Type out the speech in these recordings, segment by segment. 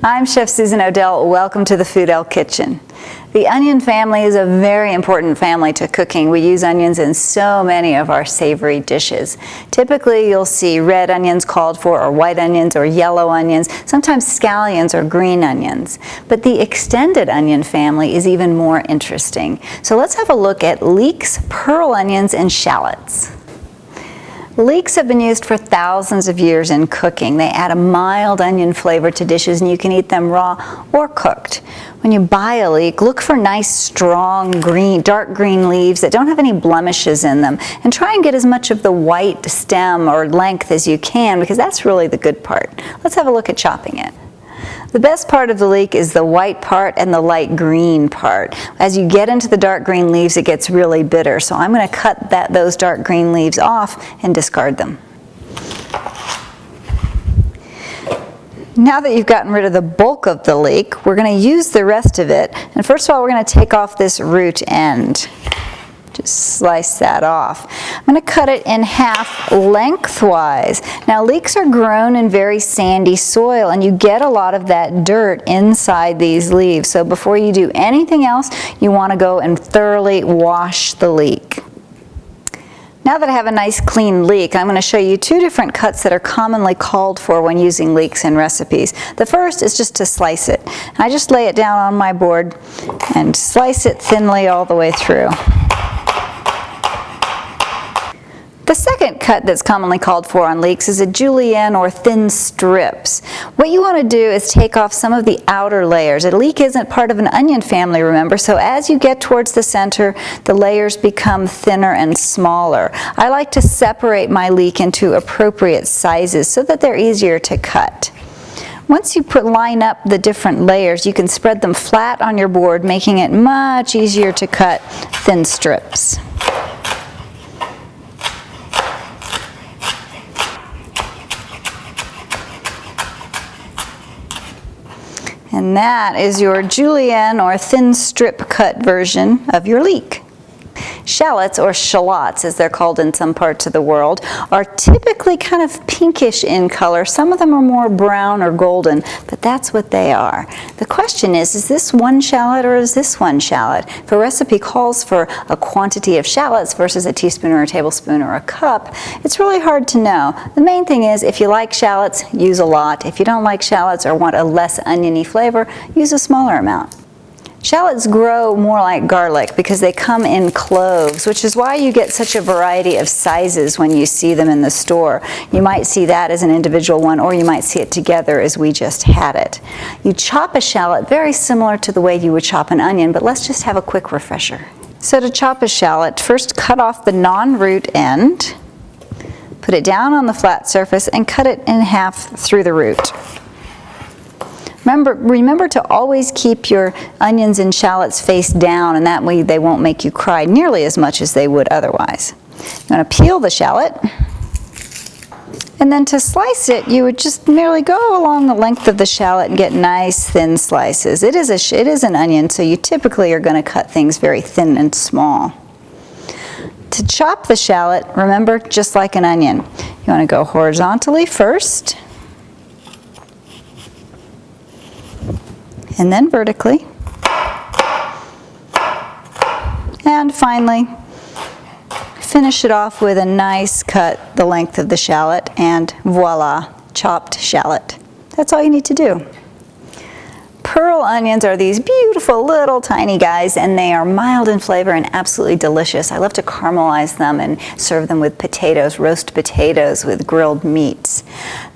I'm Chef Susan Odell. Welcome to the Foodell Kitchen. The onion family is a very important family to cooking. We use onions in so many of our savory dishes. Typically, you'll see red onions called for, or white onions, or yellow onions, sometimes scallions or green onions. But the extended onion family is even more interesting. So let's have a look at leeks, pearl onions, and shallots. Leeks have been used for thousands of years in cooking. They add a mild onion flavor to dishes, and you can eat them raw or cooked. When you buy a leek, look for nice, strong, dark green leaves that don't have any blemishes in them, and try and get as much of the white stem or length as you can, because that's really the good part. Let's have a look at chopping it. The best part of the leek is the white part and the light green part. As you get into the dark green leaves, it gets really bitter. So I'm going to cut those dark green leaves off and discard them. Now that you've gotten rid of the bulk of the leek, we're going to use the rest of it. And first of all, we're going to take off this root end. Just slice that off. I'm going to cut it in half lengthwise. Now, leeks are grown in very sandy soil, and you get a lot of that dirt inside these leaves. So before you do anything else, you want to go and thoroughly wash the leek. Now that I have a nice clean leek, I'm going to show you two different cuts that are commonly called for when using leeks in recipes. The first is just to slice it. I just lay it down on my board and slice it thinly all the way through. The second cut that's commonly called for on leeks is a Julienne, or thin strips. What you want to do is take off some of the outer layers. A leek isn't part of an onion family, remember, so as you get towards the center, the layers become thinner and smaller. I like to separate my leek into appropriate sizes so that they're easier to cut. Once you line up the different layers, you can spread them flat on your board, making it much easier to cut thin strips. And that is your Julienne, or thin strip cut version of your leek. Shallots, or shallots as they're called in some parts of the world, are typically kind of pinkish in color. Some of them are more brown or golden, but that's what they are. The question is this one shallot or is this one shallot? If a recipe calls for a quantity of shallots versus a teaspoon or a tablespoon or a cup, it's really hard to know. The main thing is, if you like shallots, use a lot. If you don't like shallots or want a less oniony flavor, use a smaller amount. Shallots grow more like garlic because they come in cloves, which is why you get such a variety of sizes when you see them in the store. You might see that as an individual one, or you might see it together as we just had it. You chop a shallot very similar to the way you would chop an onion, but let's just have a quick refresher. So to chop a shallot, first cut off the non-root end, put it down on the flat surface, and cut it in half through the root. Remember to always keep your onions and shallots face down, and that way they won't make you cry nearly as much as they would otherwise. You want to peel the shallot, and then to slice it, you would just merely go along the length of the shallot and get nice thin slices. It is an onion, so you typically are going to cut things very thin and small. To chop the shallot, remember, just like an onion, you want to go horizontally first, and then vertically, and finally finish it off with a nice cut the length of the shallot, and voila, chopped shallot. That's all you need to do. Pearl onions are these beautiful little tiny guys, and they are mild in flavor and absolutely delicious. I love to caramelize them and serve them with potatoes, roast potatoes with grilled meats.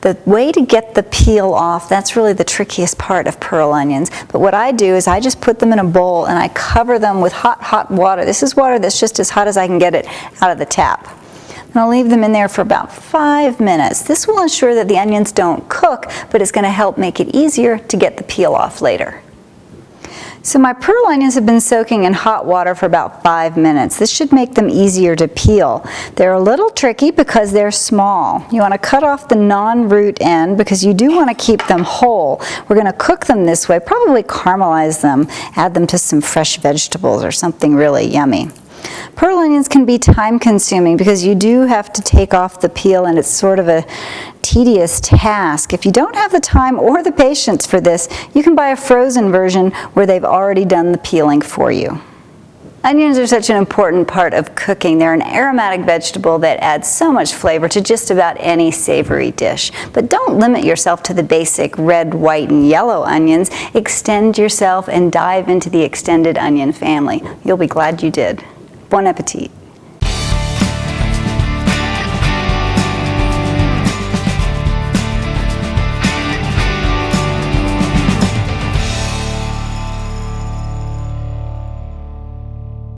The way to get the peel off, that's really the trickiest part of pearl onions. But what I do is I just put them in a bowl and I cover them with hot water. This is water that's just as hot as I can get it out of the tap. And I'll leave them in there for about 5 minutes. This will ensure that the onions don't cook, but it's going to help make it easier to get the peel off later. So my pearl onions have been soaking in hot water for about 5 minutes. This should make them easier to peel. They're a little tricky because they're small. You want to cut off the non-root end because you do want to keep them whole. We're going to cook them this way, probably caramelize them, add them to some fresh vegetables or something really yummy. Pearl onions can be time-consuming because you do have to take off the peel, and it's sort of a tedious task. If you don't have the time or the patience for this, you can buy a frozen version where they've already done the peeling for you. Onions are such an important part of cooking. They're an aromatic vegetable that adds so much flavor to just about any savory dish. But don't limit yourself to the basic red, white, and yellow onions. Extend yourself and dive into the extended onion family. You'll be glad you did. Bon appetit.